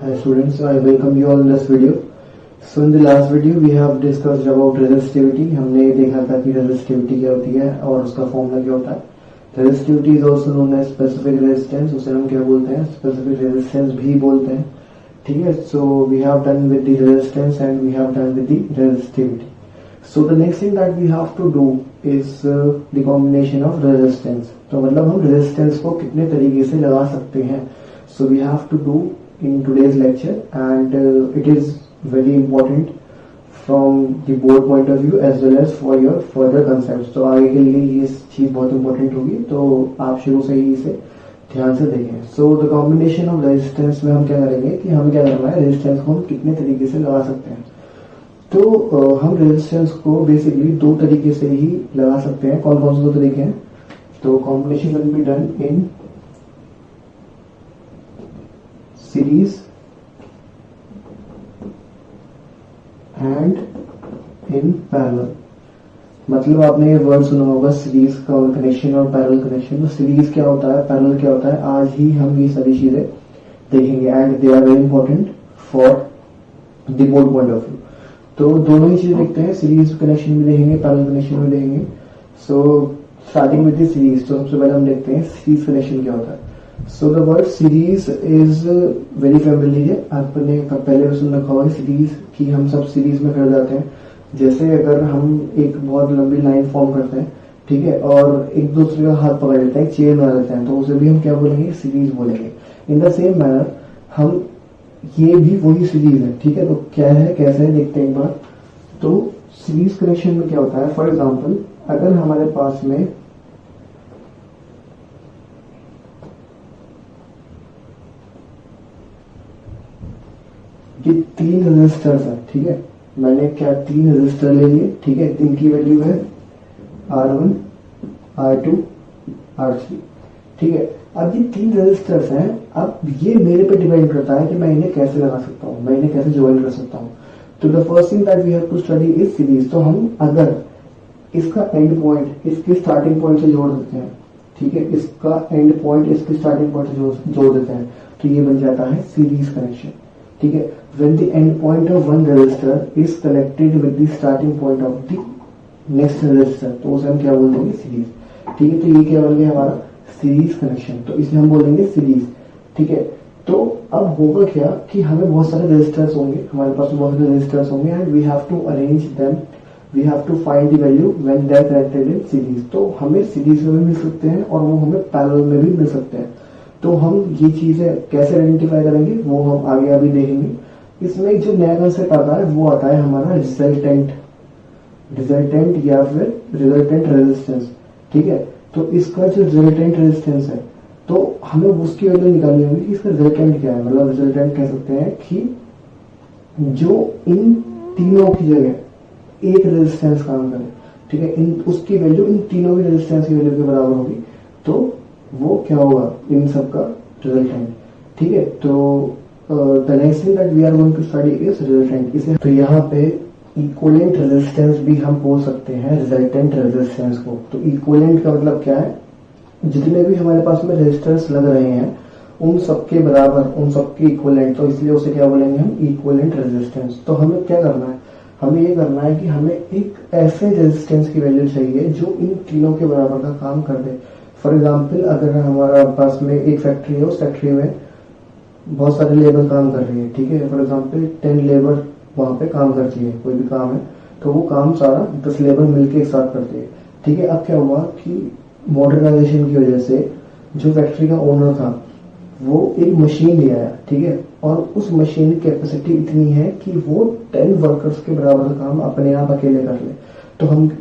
Hi students, I welcome you all in this video. So in the last video we have discussed about resistivity. हमने देखा था कि resistivity क्या होती है और उसका फॉर्मूला क्या होता है. Resistivity is also known as specific resistance. उसे हम क्या बोलते हैं? Specific resistance भी बोलते हैं. ठीक है. So we have done with the resistance and we have done with the resistivity. So the next thing that we have to do is the combination of resistance. तो मतलब हम resistance को कितने तरीके से लगा सकते हैं. So we have to do in today's lecture and it is very important from the board point of view as well as for your further concepts. तो आगे के लिए ये चीज बहुत important होगी, तो आप शुरू से ही इसे ध्यान से देखें. So the combination of resistance में हम क्या करेंगे कि हमें क्या करना है, resistance को हम कितने तरीके से लगा सकते हैं. तो हम रेजिस्टेंस को बेसिकली दो तरीके से ही लगा सकते हैं. कौन कौन से दो तरीके हैं? तो combination can be done in series and in parallel. मतलब आपने ये वर्ड सुना होगा सीरीज का कनेक्शन और पैरेलल कनेक्शन. तो सीरीज क्या होता है, पैरेलल क्या होता है, आज ही हम ये सारी चीजें देखेंगे and they are very important for the board point of view. तो दोनों ही चीजें देखते हैं, सीरीज कनेक्शन भी देखेंगे, पैरेलल कनेक्शन भी देखेंगे. So starting with the series, तो सबसे पहले हम देखते हैं सीरीज कनेक्शन क्या होता है. So the word series is very familiar. आपने पहले भी सुन रखा होगा सीरीज की हम सब सीरीज में कर जाते हैं. जैसे अगर हम एक बहुत लंबी लाइन फॉर्म करते हैं, ठीक है, और एक दूसरे का हाथ पकड़ लेते हैं, चेन बना लेते हैं, तो उसे भी हम क्या बोलेंगे, सीरीज बोलेंगे. इन द सेम मैनर हम ये भी वही सीरीज है. ठीक है, तो क्या है, कैसे है, देखते हैं एक बार. तो सीरीज कनेक्शन में क्या होता है, फॉर एग्जांपल अगर हमारे पास में ये तीन रेजिस्टर्स है, ठीक है, मैंने क्या तीन रेजिस्टर ले लिए, ठीक है, इनकी वैल्यू है R1, R2, R3. ठीक है. अब ये तीन रेजिस्टर्स हैं. अब ये मेरे पे डिपेंड करता है कि मैं इन्हें कैसे लगा सकता हूँ, मैं इन्हें कैसे ज्वाइन कर सकता हूँ. तो the first thing that we have to study is series. तो हम अगर इसका एंड पॉइंट इसके स्टार्टिंग पॉइंट से जोड़ देते हैं, ठीक है, इसका एंड पॉइंट इसके स्टार्टिंग पॉइंट से जोड़ देते हैं, तो ये बन जाता है सीरीज कनेक्शन. ठीक है. when the end point of one resistor is connected with the starting point of the next resistor, तो उसे हम क्या बोल देंगे, सीरीज. ठीक है. तो ये क्या बन गया हमारा सीरीज कनेक्शन. तो इसे हम बोलेंगे सीरीज. ठीक है. तो अब होगा क्या कि हमें बहुत सारे रेजिस्टर्स होंगे, हमारे पास बहुत सारे रेजिस्टर्स होंगे and we have to arrange them, we have to find the value when they are connected in series. तो हमें सीरीज में भी मिल सकते हैं और वो हमें पैरेलल में भी मिल सकते हैं. तो हम ये चीजें कैसे आइडेंटिफाई करेंगे वो हम आगे अभी देखेंगे. इसमें जो नया कंसेप्ट आता है वो आता है हमारा रिजल्टेंट या फिर रिजल्टेंट रेजिस्टेंस. ठीक है. तो इसका जो रिजल्टेंट रेजिस्टेंस है, तो हमें उसकी वैल्यू निकालनी होगी कि इसका रिजल्टेंट क्या है. मतलब रिजल्टेंट कह सकते हैं कि जो इन तीनों की जगह एक रेजिस्टेंस काम करे. ठीक है. उसकी वैल्यू इन तीनों की रेजिस्टेंस की वैल्यू के बराबर होगी, तो वो क्या होगा, इन सब का रिजल्टेंट. ठीक है. तो the next thing that we are going to study is resultant. इसे तो यहाँ पे इक्विवेलेंट रेजिस्टेंस भी हम बोल सकते हैं रिजल्टेंट रेजिस्टेंस को. तो इक्विवेलेंट का मतलब क्या है, जितने भी हमारे पास में रेजिस्टेंस लग रहे हैं उन सबके बराबर, उन सबके इक्विवेलेंट, तो इसलिए उसे क्या बोलेंगे हम, इक्विवेलेंट रेजिस्टेंस. तो हमें क्या करना है, हमें ये करना है कि हमें एक ऐसे रेजिस्टेंस की वैल्यू चाहिए जो इन तीनों के बराबर का काम कर दे. फॉर एग्जाम्पल अगर हमारे पास में एक फैक्ट्री है, उस फैक्ट्री में बहुत सारे लेबर काम कर रही है. ठीक है. फॉर एग्जांपल 10 लेबर वहां पे काम करती है, कोई भी काम है, तो वो काम सारा 10 लेबर मिलके एक साथ करती है. ठीक है. अब क्या हुआ कि मॉडर्नाइजेशन की वजह से जो फैक्ट्री का ओनर था वो एक मशीन ले आया. ठीक है. और उस मशीन की कैपेसिटी इतनी है कि वो 10 वर्कर्स के बराबर का काम अपने आप अकेले कर ले.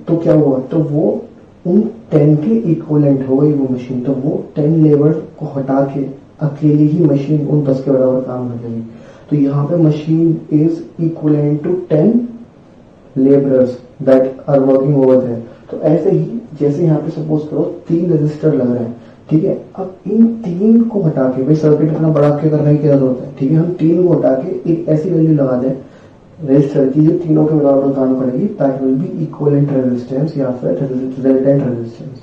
तो क्या हुआ, तो वो उन 10 के इक्विवेलेंट हो गई वो मशीन. तो वो 10 लेबर को हटा के अकेली ही मशीन उन 10 के बराबर काम कर देगी. तो यहाँ पे machine is equivalent to 10 labourers that are working over there. तो ऐसे ही जैसे यहाँ पे सपोज करो 3 रजिस्टर लग रहे हैं. ठीक है. अब इन 3 को हटा के, भाई सर्किट इतना बड़ा के करने की क्या जरूरत है. ठीक है. हम 3 को हटा के एक ऐसी वैल्यू लगा दें रजिस्टर की जो तीनों के बराबर काम करेगी, that will be equivalent resistance या फिर रिजल्टेंट रेजिस्टेंस.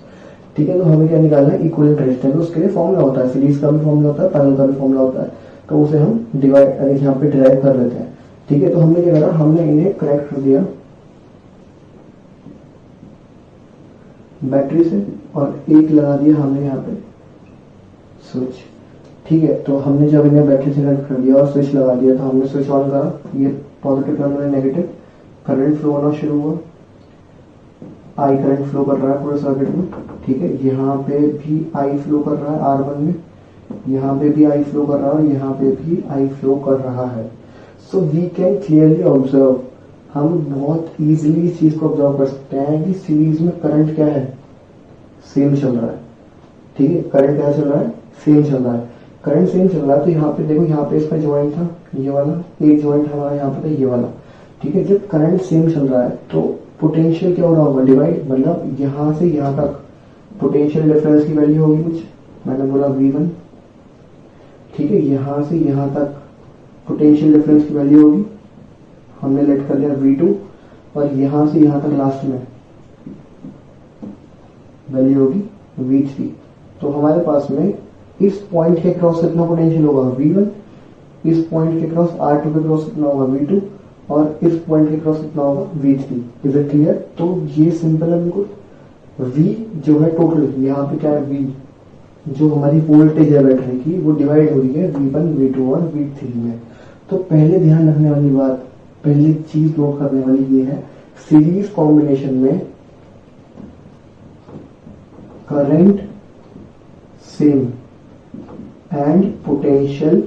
ठीक है. तो हमें क्या निकालना है, इक्विवेलेंट रेजिस्टेंस. उसके लिए फॉर्मूला होता है, सीरीज का भी फॉर्मूला होता है, पैरेलल का भी फॉर्मूला होता है. तो उसे हम डिवाइड यहाँ पे डिराइव कर लेते हैं। ठीक है, तो हमने क्या करा, हमने इन्हें कनेक्ट कर दिया बैटरी से और एक लगा दिया हमने यहाँ पे स्विच। ठीक है, तो हमने जब इन्हें बैटरी से कनेक्ट कर दिया और स्विच लगा दिया तो हमने स्विच ऑन करा, ये positive terminal negative, current flow होना शुरू हुआ, आई करंट फ्लो कर रहा है पूरे सर्किट में। ठीक है, यहाँ पे भी आई फ्लो कर रहा है R1 में, यहाँ पे भी आई फ्लो कर रहा है और यहाँ पे भी आई फ्लो कर रहा है। So we can clearly observe, हम बहुत इजीली इस चीज को ऑब्जर्व कर सकते हैं कि सीरीज में करंट क्या है, सेम चल रहा है। ठीक है, करंट क्या चल रहा है, सेम चल रहा है। करंट सेम चल रहा है तो यहाँ पे देखो, यहाँ पे इसका ज्वाइंट था ये वाला, एक ज्वाइंट हमारा यहाँ पे था ये वाला। ठीक है, जब करंट सेम चल रहा है तो पोटेंशियल क्या हो रहा होगा, डिवाइड, मतलब यहाँ से यहाँ तक पोटेंशियल डिफरेंस की वैल्यू होगी कुछ, मैंने बोला V1। ठीक है, यहाँ से यहाँ तक पोटेंशियल डिफरेंस की वैल्यू होगी, हमने लेट कर लिया V2, और यहाँ से यहाँ तक लास्ट में वैल्यू होगी V3। तो हमारे पास में इस पॉइंट के क्रॉस कितना पोटेंशियल होगा V1, इस पॉइंट के क्रॉस R2 के क्रॉस कितना होगा V2, और इस पॉइंट के क्रॉस कितना होगा V3। Is it clear? तो ये सिंपल है बिल्कुल। V जो है टोटल, यहाँ पे क्या है V जो हमारी वोल्टेज है बैटरी की, वो डिवाइड हो रही है V1, V2 और V3 में। तो पहले ध्यान रखने वाली बात, पहली चीज नोट करने वाली ये है, सीरीज कॉम्बिनेशन में current same and potential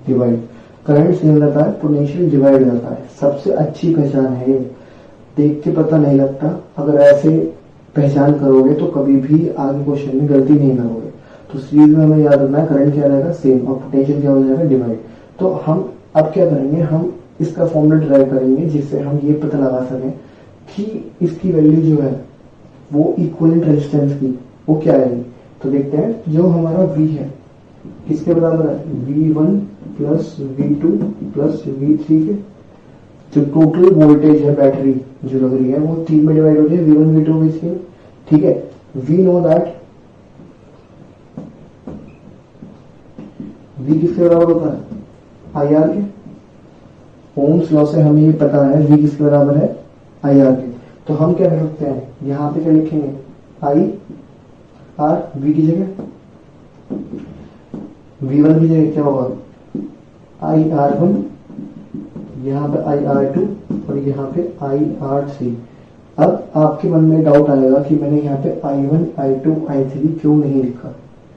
divide. Current same रहता है, पोटेंशियल डिवाइड रहता है। सबसे अच्छी पहचान है ये, देख के पता नहीं लगता। अगर ऐसे पहचान करोगे तो कभी भी आगे क्वेश्चन में गलती नहीं करोगे। तो सीरीज में हमें याद रखना है, करंट क्या रहेगा, सेम, और पोटेंशियल क्या हो जाएगा, डिवाइड। तो हम अब क्या करेंगे, हम इसका फॉर्मूला ड्राइव करेंगे जिससे हम ये पता लगा सकें कि इसकी वैल्यू जो है वो इक्विवेलेंट रेजिस्टेंस की वो क्या आएगी। तो देखते हैं, जो हमारा V है किसके बराबर है, V1 plus V2 plus V3 के। जो टोटल वोल्टेज है बैटरी जो लग रही है वो 3 में डिवाइड हो रही है, V1 V2 V3। ठीक है, वी नो दैट V किसके बराबर होता है, IR के। ओम्स लॉ से हमें ये पता है V किसके बराबर है, IR के। तो हम क्या कर सकते हैं, यहाँ पे क्या लिखेंगे, IR, V की जगह V1 की जगह क्या होगा, IR1, यहाँ पे IR2 और यहाँ पे IR3। अब आपके मन में डाउट आएगा कि मैंने यहाँ पे I1, I2, I3 क्यों नहीं लिखा।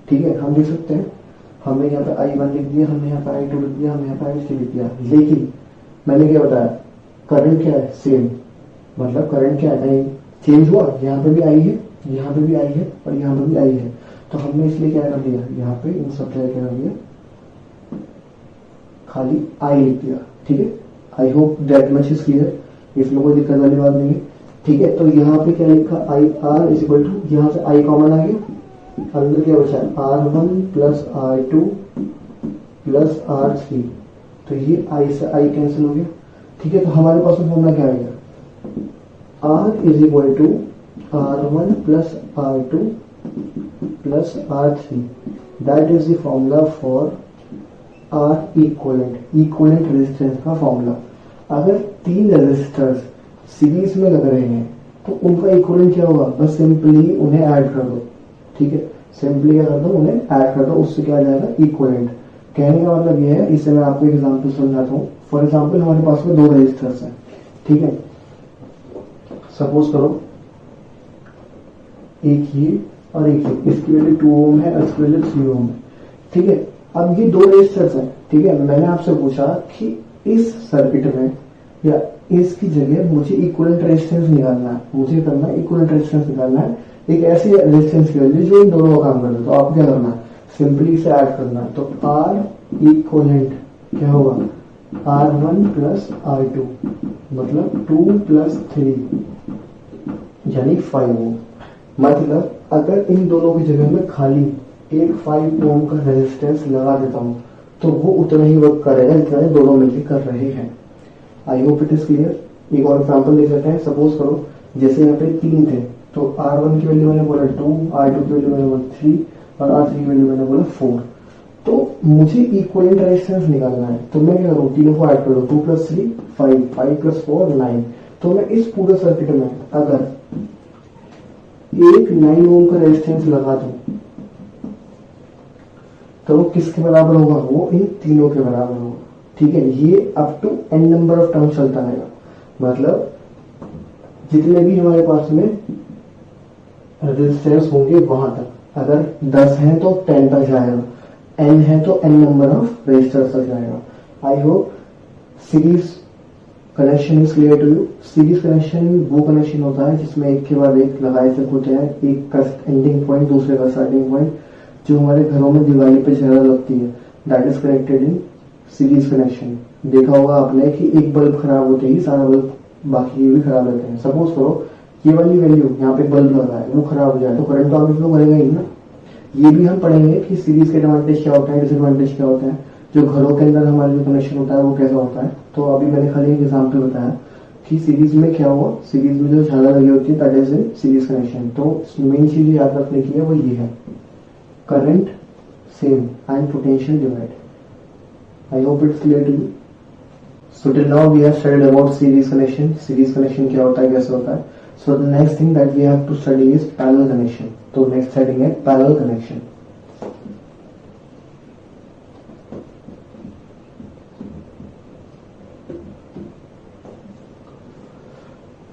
ठीक है, हम लिख सकते हैं, हमने यहाँ पे I1 लिख दिया, हमने यहाँ पे I2 लिख दिया, हमने यहाँ पे I3 लिख दिया। लेकिन मैंने क्या बताया, करंट क्या है, सेम, मतलब करंट क्या है, नहीं चेंज हुआ। यहाँ पे भी I है, यहाँ पे भी I है और यहाँ पे भी I है। तो हमने इसलिए क्या कर दिया, यहाँ पे इन सब जगह क्या कर दिया, खाली I लिख दिया। ठीक है, I hope that much is clear, इसमें कोई दिक्कत वाली बात नहीं है। ठीक है, तो यहाँ पे क्या लिखा, IR इज इक्वल टू, यहाँ से I कॉमन आ गया, अंदर क्या बचा है, R1 plus R2 plus R3। तो ये I से I कैंसिल हो गया। ठीक है, तो हमारे पास में फॉर्मूला क्या आएगा, R is equal to R1 plus R2 plus R3। That is the formula for R equivalent, equivalent resistance का फॉर्मूला। अगर 3 रेजिस्टर्स सीरीज में लग रहे हैं तो उनका इक्विवेलेंट क्या होगा, बस सिंपली उन्हें ऐड कर दो। ठीक है, सिंपली क्या कर दो, उन्हें ऐड कर दो, उससे क्या आ जाएगा, इक्विवेलेंट। कहने का मतलब ये है, इससे मैं आपको एग्जांपल समझाता हूँ। फॉर एग्जांपल हमारे पास में 2 रेजिस्टर्स हैं। ठीक है, सपोज करो एक ये और एक ये, इसकी वैल्यू 2 ओम है और इसकी वैल्यू 3 ओम है। ठीक है, अब ये 2 रेजिस्टर्स हैं। ठीक है, मैंने आपसे पूछा कि इस सर्किट में या इसकी जगह मुझे इक्विवेलेंट रेजिस्टेंस निकालना है, मुझे करना है इक्विवेलेंट रेजिस्टेंस निकालना है, एक ऐसी रेजिस्टेंस की वैल्यू जो इन दोनों का काम कर दे। तो आप क्या करना है, सिंपली इसे ऐड करना है। तो R इक्विवेलेंट क्या होगा, R1 प्लस R2 मतलब 2 प्लस 3 यानी 5 ओम। मतलब अगर इन दोनों की जगह में खाली एक 5 ओम का रेजिस्टेंस लगा देता हूं तो वो उतना ही वर्क करेगा जितना ये दोनों मिलकर कर रहे हैं। I hope it is clear. एक और एग्जांपल देख लेते हैं। सपोज करो जैसे यहाँ पे 3 थे तो R1 की वैल्यू मैंने बोला 2, R2 की वैल्यू मैंने बोला 3, और R3 की वैल्यू मैंने बोला 4। तो मुझे इक्विवेलेंट रेजिस्टेंस निकालना है, तो मैं क्या करूँ, तीनों को ऐड कर दूँ, 2 + 3 5, 5 + 4 9। तो मैं इस पूरे सर्किट में अगर एक 9 ओम का रेजिस्टेंस लगा दूं तो वो किसके बराबर होगा, वो इन तीनों के बराबर होगा। ठीक है, ये up to n number of term चलता रहेगा, मतलब जितने भी हमारे पास में रेजिस्टेंस होंगे वहां तक, अगर 10 है तो 10 तक जाएगा, n है तो n नंबर ऑफ रेजिस्टर्स तक जाएगा। I hope series connection is clear to you. Series connection वो कनेक्शन होता है जिसमें एक के बाद एक लगाए तक होते हैं, एक का एंडिंग पॉइंट दूसरे का स्टार्टिंग पॉइंट, जो हमारे घरों में दिवाली पे ज्यादा लगती है, that is connected in series connection. देखा होगा आपने कि एक बल्ब खराब होते ही सारा बल्ब बाकी भी खराब रहते हैं। सपोज करो ये वाली वैल्यू यहाँ पे बल्ब लगा है, वो खराब हो जाए तो करंट तो आगे फ्लो करेगा ही ना। ये भी हम पढ़ेंगे कि सीरीज के एडवांटेज क्या होता है, डिसएडवांटेज क्या होता है, जो घरों के अंदर हमारा जो कनेक्शन होता है वो कैसा होता है। तो अभी मैंने खाली एक एग्जाम्पल बताया कि सीरीज में क्या हुआ, सीरीज में जो झालर लगी होती है that is in series connection. तो मेन चीज याद रखने की है वो ये है, current same and potential divide. I hope it's clear to you. So till now we have studied about series connection. Series connection क्या होता है, कैसे होता है। So the next thing that we have to study is parallel connection. तो next heading है parallel connection.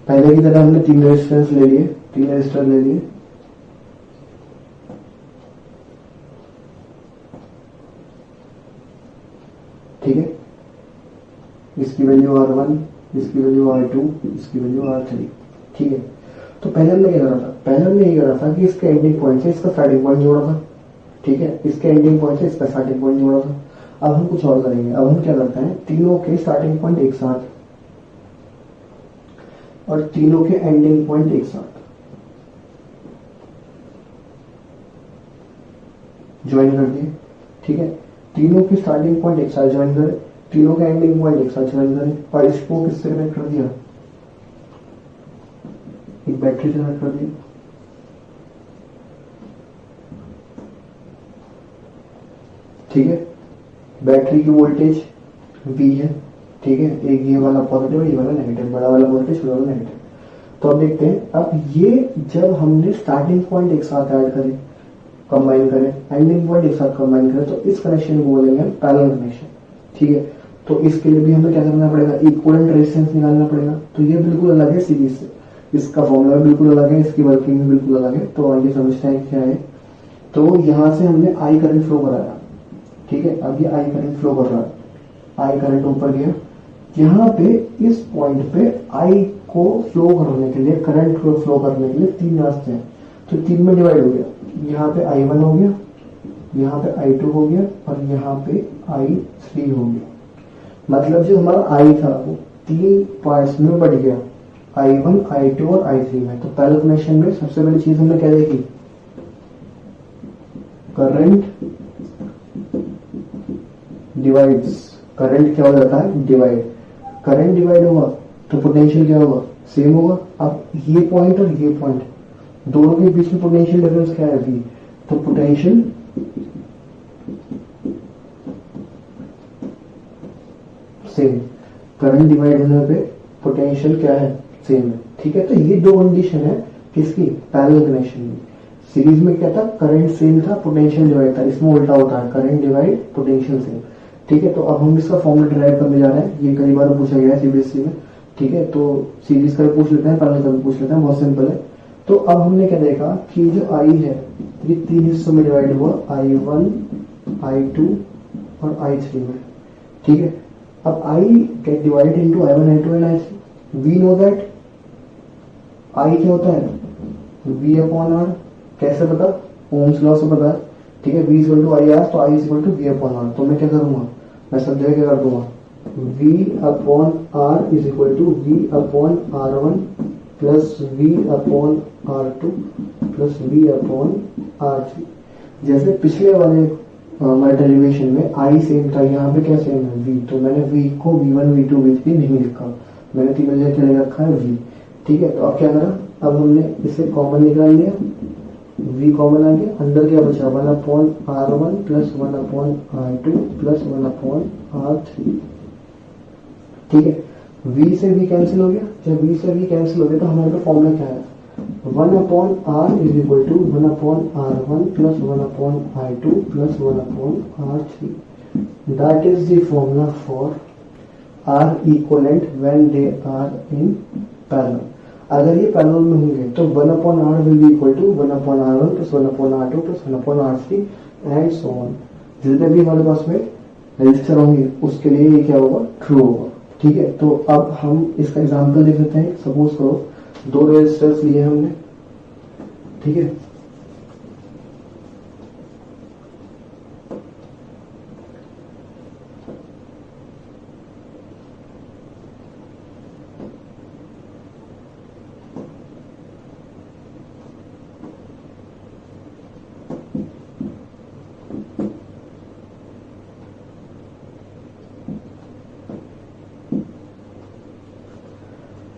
पहले की तरह हमने 3 रेजिस्टेंस ले लिए, 3 रेजिस्टर ले लिए। ठीक है, इसकी वैल्यू R1, इसकी वैल्यू R2, इसकी वैल्यू R3। ठीक है, तो पहले हमने क्या करा था, पहले हमने ये करा था कि इसके एंडिंग पॉइंट से इसका स्टार्टिंग पॉइंट जोड़ा था। ठीक है, इसके एंडिंग पॉइंट से इसका स्टार्टिंग पॉइंट जोड़ा था। अब हम कुछ और करेंगे। अब हम क्या करते हैं, तीनों के स्टार्टिंग पॉइंट एक साथ और तीनों के एंडिंग पॉइंट एक साथ ज्वाइन कर दिए। ठीक है, तीनों के स्टार्टिंग पॉइंट एक साथ ज्वाइन करें, तीनों के एंडिंग पॉइंट एक साथ ज्वाइन करें, और इसको किससे कनेक्ट कर दिया, एक बैटरी से कनेक्ट कर दिया। ठीक है, बैटरी की वोल्टेज V है। ठीक है, एक ये वाला पॉजिटिव, ये वाला नेगेटिव, बड़ा वाला पॉजिटिव, छोटा वाला नेगेटिव। तो अब देखते हैं, अब ये जब हमने स्टार्टिंग पॉइंट एक साथ ऐड करें, कंबाइन करें, एंडिंग पॉइंट एक साथ कंबाइन करें, तो इस कनेक्शन को बोलेंगे पैरेलल कनेक्शन। ठीक है, तो इसके लिए भी हमें क्या करना पड़ेगा, इक्विवेलेंट रेजिस्टेंस निकालना पड़ेगा। तो ये बिल्कुल अलग है सीरीज से, इसका फॉर्मूला बिल्कुल अलग है, इसकी वर्किंग भी बिल्कुल अलग है। तो आइए समझते हैं क्या है। तो यहां से हमने आई करंट फ्लो कराया। ठीक है, अब ये आई करंट फ्लो कर रहा है, आई करंट ऊपर गया। यहाँ पे इस पॉइंट पे आई को फ्लो करने के लिए, करंट को फ्लो करने के लिए 3 रास्ते हैं, तो 3 में डिवाइड हो गया। यहाँ पे I1 हो गया, यहाँ पे I2 हो गया, और यहाँ पे I3 हो गया। मतलब जो हमारा I था वो 3 पार्ट्स में बढ़ गया, I1, I2 और I3 में। तो पैरेलल कनेक्शन में सबसे पहली चीज हमने क्या देखी, करंट डिवाइड्स। करंट क्या हो जाता है, डिवाइड। करंट डिवाइड होगा तो पोटेंशियल क्या होगा, सेम होगा। अब ये पॉइंट और ये पॉइंट दोनों के बीच में पोटेंशियल डिफरेंस क्या है, V। तो पोटेंशियल सेम, करंट डिवाइड होने पे पोटेंशियल क्या है, सेम है। ठीक है, तो ये 2 कंडीशन है किसकी, पैरेलल कनेक्शन में। सीरीज में क्या था, करंट सेम था, पोटेंशियल डिवाइड था। इसमें उल्टा होता है, करंट डिवाइड पोटेंशियल सेम। ठीक है, तो अब हम इसका फॉर्मूला डिराइव करने जा रहे हैं। ये कई बार पूछा गया है सीबीएसई में। ठीक है, तो सीरीज का भी पूछ लेते हैं, पैरेलल का भी पूछ लेते हैं, बहुत सिंपल है। तो अब हमने क्या देखा कि जो I है ये 3 हिस्सों में डिवाइड हुआ, I1, I2 और I3 में। ठीक है, अब I get divided into I1, I2 and I3. We know that I क्या होता है, V upon R। कैसे पता, ओम्स लॉ से पता है। ठीक है, V is equal to I R, तो I is equal to V upon R. तो मैं क्या करूंगा, मैं सब जगह क्या कर दूंगा, V upon R is equal to V upon R1 plus V upon R2 plus V upon R3। जैसे पिछले वाले हमारे डेरिवेशन में I सेम था, यहाँ पे क्या सेम है, V। तो मैंने V को V1, V2, V3 नहीं लिखा, मैंने तीनों जगह क्या ले रखा है, V। ठीक है, तो अब क्या करा, अब हमने इसे कॉमन निकाल लिया, v कॉमन आ गया, अंदर क्या बचा 1/r1 plus 1/r2 plus 1/r3। ठीक है, v से v कैंसिल हो गया, जब v से v कैंसिल हो गया तो हमारे पास फॉर्मूला क्या है 1/r is equal to 1/r1 plus 1/r2 plus 1/r3। That is the formula for R equivalent when they are in parallel। अगर ये पैरेलल में होंगे तो 1/r will be equal to 1/r1 plus 1/r2 plus 1/r3 and so on। जितने भी हमारे पास में register होंगे उसके लिए ये क्या होगा, ट्रू होगा। ठीक है, तो अब हम इसका एग्जांपल देख लेते हैं। सपोज करो दो रजिस्टर्स लिए हमने, ठीक है,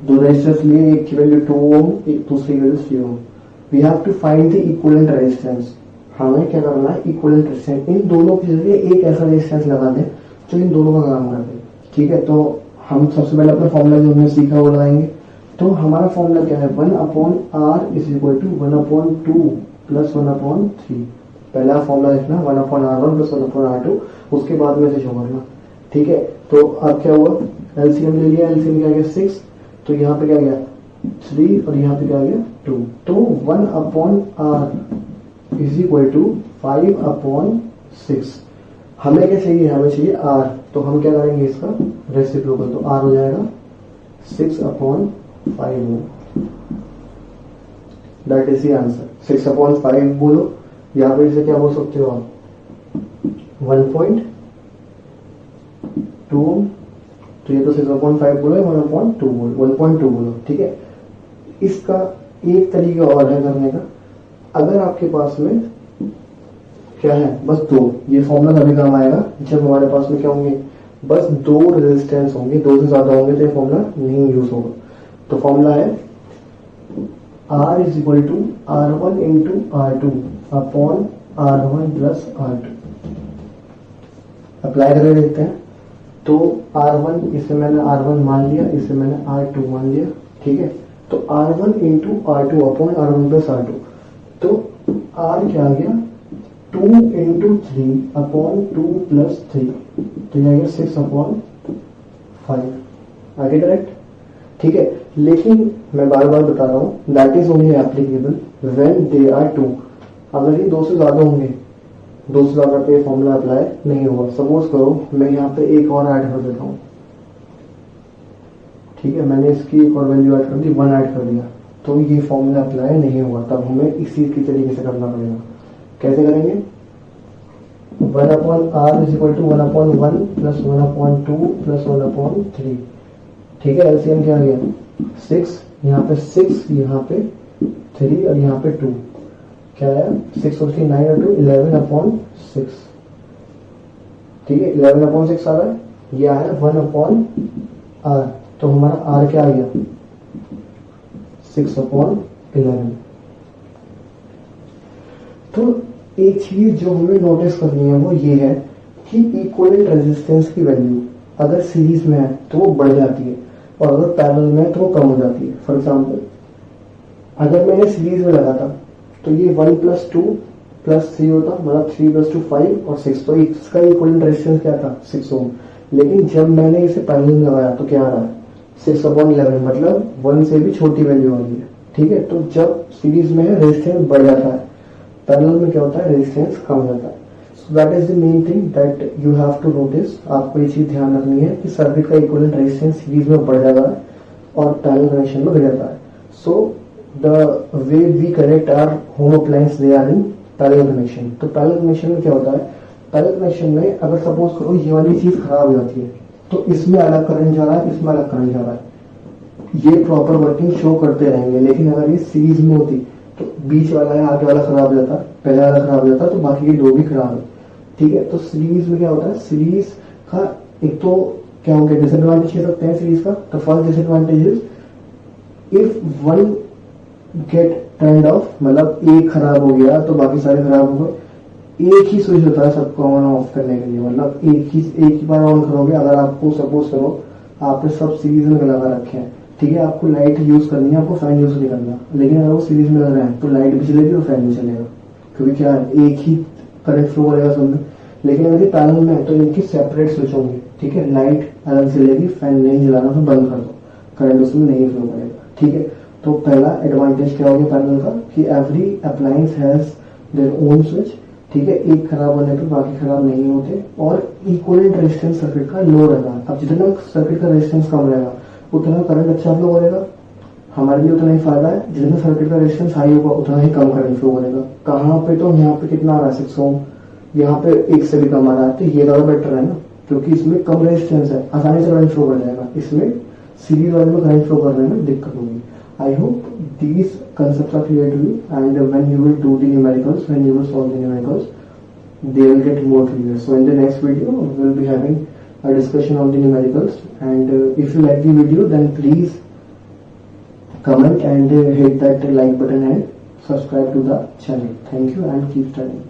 दो रेजिस्टेंस लिए, एक की वैल्यू 2 ओम, एक दूसरी की value 3 ohm. We have to find the equivalent resistance. हमें क्या करना है, इक्विवेलेंट रेजिस्टेंस। इन दोनों की जगह एक ऐसा रेजिस्टेंस लगा दें जो इन दोनों का काम कर दे। ठीक है, तो हम सबसे पहले अपना फॉर्मूला जो हमने सीखा वो लगाएंगे। तो हमारा फॉर्मूला क्या है 1/r is equal to 1/2 plus 1/3। पहला फॉर्मूला लिखना 1/r1 प्लस 1/r2, उसके बाद में से शो करना। ठीक है, तो अब क्या हुआ, एलसीएम ले लिया, एलसीएम क्या गया 6, तो यहाँ पे क्या गया 3 और यहाँ पे क्या गया 2। तो 1/r इज इक्वल टू 5/6। हमें क्या चाहिए, हमें चाहिए r, तो हम क्या करेंगे इसका रेसिप्रोकल, तो r हो जाएगा 6/5। That is the answer. 6/5 बोलो, यहाँ पे इसे क्या बोल सकते हो आप 1.2। तो ये तो 6/5 बोलो, 1/2 बोलो, 1.2 बोलो। ठीक है, इसका एक तरीका और है करने का। अगर आपके पास में क्या है बस 2, ये फॉर्मूला तभी काम आएगा जब हमारे पास में क्या होंगे, बस 2 रेजिस्टेंस होंगे। 2 से ज्यादा होंगे तो ये फॉर्मूला नहीं यूज होगा। तो फॉर्मूला है R is equal to R1 into R2 upon R1 plus R2। Apply करके देखते हैं। तो R1, इसे मैंने R1 मान लिया, इसे मैंने R2 मान लिया। ठीक है, तो R1 into R2 upon R1 plus R2, तो R क्या आ गया 2 इंटू 3 अपॉन 2 प्लस 3, तो यह आ गया 6/5। आगे करेक्ट। ठीक है, लेकिन मैं बार बार बता रहा हूं that is only applicable when they are 2। अगर ये 2 से ज्यादा होंगे, 2 से ज्यादा पे फॉर्मूला अप्लाई नहीं होगा। सपोज करो मैं यहाँ पे एक और ऐड कर देता हूँ। ठीक है, मैंने इसकी एक और वैल्यू ऐड कर दी, 1 ऐड कर दिया, तो ये फॉर्मूला अप्लाई नहीं होगा। तब हमें इसी की तरीके से करना पड़ेगा। कैसे करेंगे, 1/r is equal to 1/1 plus 1/2 plus 1/3। ठीक है, एलसीएम क्या आ गया 6, यहाँ पे 6, यहाँ पे 3 और यहाँ पे 2, क्या आया 6 और 3 9 और 2 11/6। ठीक है, 11/6 आ रहा है, ये आया 1/r। तो हमारा r क्या आ गया 6/11। तो एक चीज जो हमें नोटिस करनी है वो ये है कि इक्विवेलेंट रेजिस्टेंस की वैल्यू अगर सीरीज में है तो वो बढ़ जाती है और अगर पैरेलल में है तो वो कम हो जाती है। फॉर एग्जांपल अगर मैंने सीरीज में लगाता तो ये 1 + 2 + 3 होता, मतलब 3 + 2 5 और 6, तो इसका इक्विवेलेंट रेजिस्टेंस क्या था 6 ओम। लेकिन जब मैंने इसे पैरेलल में लगाया तो क्या आ रहा है 6/11, मतलब 1 से भी छोटी वैल्यू आ रही है। ठीक है, तो जब सीरीज में है रेजिस्टेंस बढ़ जाता है, पैरेलल में क्या होता है रेजिस्टेंस कम हो जाता है। So that is the main thing that you have to notice. आपको ये चीज ध्यान रखनी है कि सर्किट का इक्विवेलेंट रेजिस्टेंस सीरीज में बढ़ जाता है और पैरेलल कनेक्शन में घट जाता है। So the way we connect our home appliance they are in parallel connection. तो पैरेलल कनेक्शन में क्या होता है, पैरेलल कनेक्शन में अगर सपोज करो ये वाली चीज खराब हो जाती है तो इसमें अलग करंट जा रहा है, इसमें अलग करंट जा रहा है, ये प्रॉपर वर्किंग शो करते रहेंगे। लेकिन अगर ये सीरीज में होती तो बीच वाला है आगे वाला खराब हो जाता, पहला वाला खराब हो जाता, तो बाकी ये 2 भी खराब है। ठीक है, तो सीरीज में क्या होता है, सीरीज का एक तो क्या होंगे डिसएडवांटेज सकते हैं सीरीज का। तो first disadvantage is if one get trained of, मतलब एक खराब हो गया तो बाकी सारे खराब हो गए। एक ही स्विच होता है सबको ऑन ऑफ करने के लिए, मतलब एक ही बार ऑन करोगे। अगर आपको सपोज करो आपने सब सीरीज में लगा रखे हैं, ठीक है, आपको लाइट यूज करनी है, आपको फैन यूज नहीं करना, लेकिन अगर वो सीरीज में लग रहे हैं तो लाइट भी चलेगी और फैन भी चलेगा, क्योंकि क्या है एक ही करंट फ्लो करेगा सब में। लेकिन अगर पैनल में है तो इनकी सेपरेट स्विच होंगे, ठीक है, लाइट अलग चलेगी, फैन नहीं चलाना तो बंद कर दो, करंट उसमें नहीं फ्लो करेगा, ठीक है। तो पहला एडवांटेज क्या हो गया पैनल का कि every appliance has their own switch, ठीक है, एक खराब होने पर बाकी खराब नहीं होते, और इक्वलेंट रेजिस्टेंस सर्किट का लो रहेगा। अब जितना सर्किट का रेजिस्टेंस कम रहेगा उतना करंट अच्छा फ्लो करेगा, हमारे लिए उतना ही फायदा है। जितना सर्किट का रेजिस्टेंस हाई होगा उतना ही कम करंट फ्लो करेगा। कहाँ पे, तो यहाँ पे कितना आ रहा है 6 ओम, यहाँ पे 1 से भी कम आ रहा है, तो ये ज्यादा बेटर है ना, क्योंकि इसमें कम रेजिस्टेंस है, आसानी से करंट फ्लो कर जाएगा। इसमें सीरीज वाले में करंट फ्लो करने में दिक्कत होगी। I hope these concepts are clear to you, and when you will do the numericals, when you will solve the numericals, they will get more clear. So in the next video, we will be having a discussion on the numericals, and if you like the video, then please comment and hit that like button and subscribe to the channel. Thank you and keep studying.